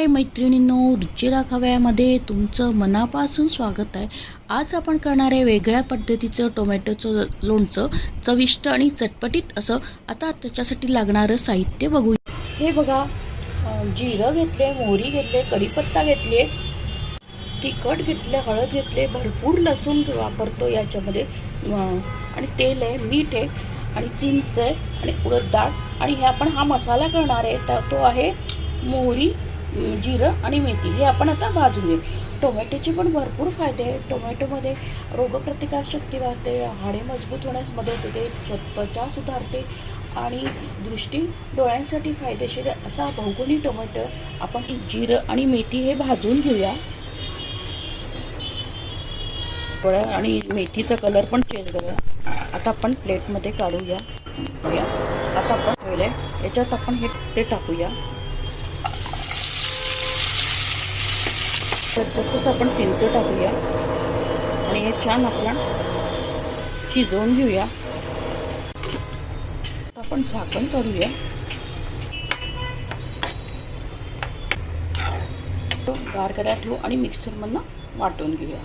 हाय मैत्रिणींनो, रुचिरा खव्यामध्ये तुमचं मनापासून स्वागत आहे। आज आपण करणार आहे वेगळ्या पद्धतीचं टोमॅटोचं लोणचं, चविष्ट आणि चटपटीत असं। आता त्याच्यासाठी लागणारं साहित्य बघूया। हे बघा, जिरं घेतले, मोहरी घेतले, कढीपत्ता घेतले, तिखट घेतले, हळद घेतले, भरपूर लसूण वापरतो याच्यामध्ये, आणि तेल आहे, मीठ आहे, आणि चिंच आहे, आणि उडद डाळ, आणि हे आपण हा मसाला करणार आहे तो आहे मोहरी, जिरं आणि मेथी। हे आपण आता भाजून घेऊ। टोमॅटोचे पण भरपूर फायदे आहेत। टोमॅटोमध्ये रोगप्रतिकारशक्ती वाढते, हाडे मजबूत होण्यास मदत होते, त्वचा सुधारते, आणि दृष्टी डोळ्यांसाठी फायदेशीर असा बहुगुणी टोमॅटो। आपण जिरं आणि मेथी हे भाजून घेऊया, आणि मेथीचा कलर पण चेंज करूया। आता आपण प्लेटमध्ये काढूया। आता आपण ठेवले याच्यात आपण ते टाकूया। त्याच्यातच आपण चिंच टाकूया, आणि हे छान आपण शिजवून घेऊया। आपण झाकण करूया, गार करायला ठेवू, आणि मिक्सरमधनं वाटून घेऊया।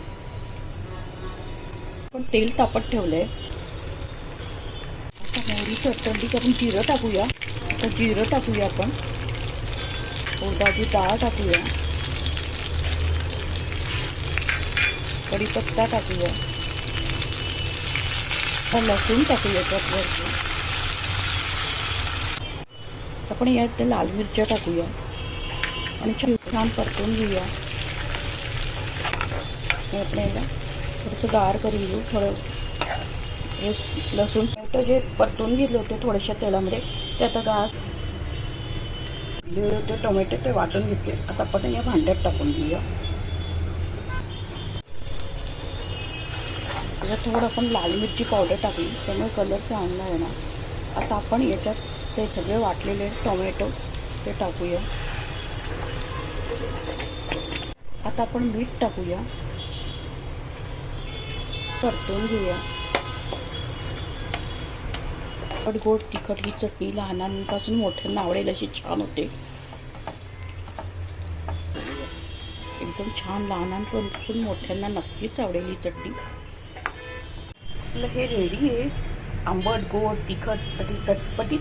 आपण तेल तापत ठेवलंय। आता मोहरीची अट्टंडी करून जिरं टाकूया। आता जिरं टाकूया, आपण उडदाची डाळ टाकूया, कढीपत्ता टाकूया, लसूण टाकूया त्यात। आपण यात लाल मिरच्या टाकूया, आणि छान परतून घेऊया। आपण याला थोडंसं गार करून घेऊ। थोडं हे लसूण जे परतून घेतलं होते थोड्याशा तेलामध्ये, ते आता गार होते टोमॅटो ते वाटून घेतले। आता आपण या भांड्यात टाकून घेऊया। त्याच्यात थोडं आपण लाल मिरची पावडर टाकली, त्यामुळे कलर चांगला येणार। आता आपण याच्यात ते सगळे वाटलेले टोमॅटो ते टाकूया। आता आपण मीठ टाकूया, परतून घेऊया। गोड तिखट ही चटणी लहानांपासून मोठ्यांना आवडेल अशी छान होते, एकदम छान। लहानांपासून मोठ्यांना नक्कीच आवडेल ही चटणी। हे रेडी आहे, आंबट गोड तिखट आणि चटपटीत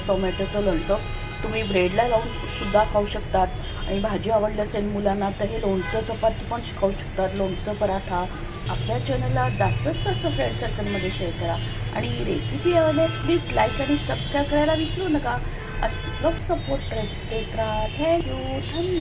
टोमॅटोचं लोणचं। तुम्ही ब्रेडला लावून सुद्धा खाऊ शकतात, आणि भाजी आवडली असेल मुलांना तर हे लोणचं चपाती पण खाऊ शकतात, लोणचं पराठा। आपल्या चॅनलला जास्तीत जास्त फ्रेंड सर्कलमध्ये शेअर करा, आणि रेसिपी आवडल्यास प्लीज लाईक आणि सबस्क्राईब करायला विसरू नका। असं सपोर्ट देत राहा। थँक्यू।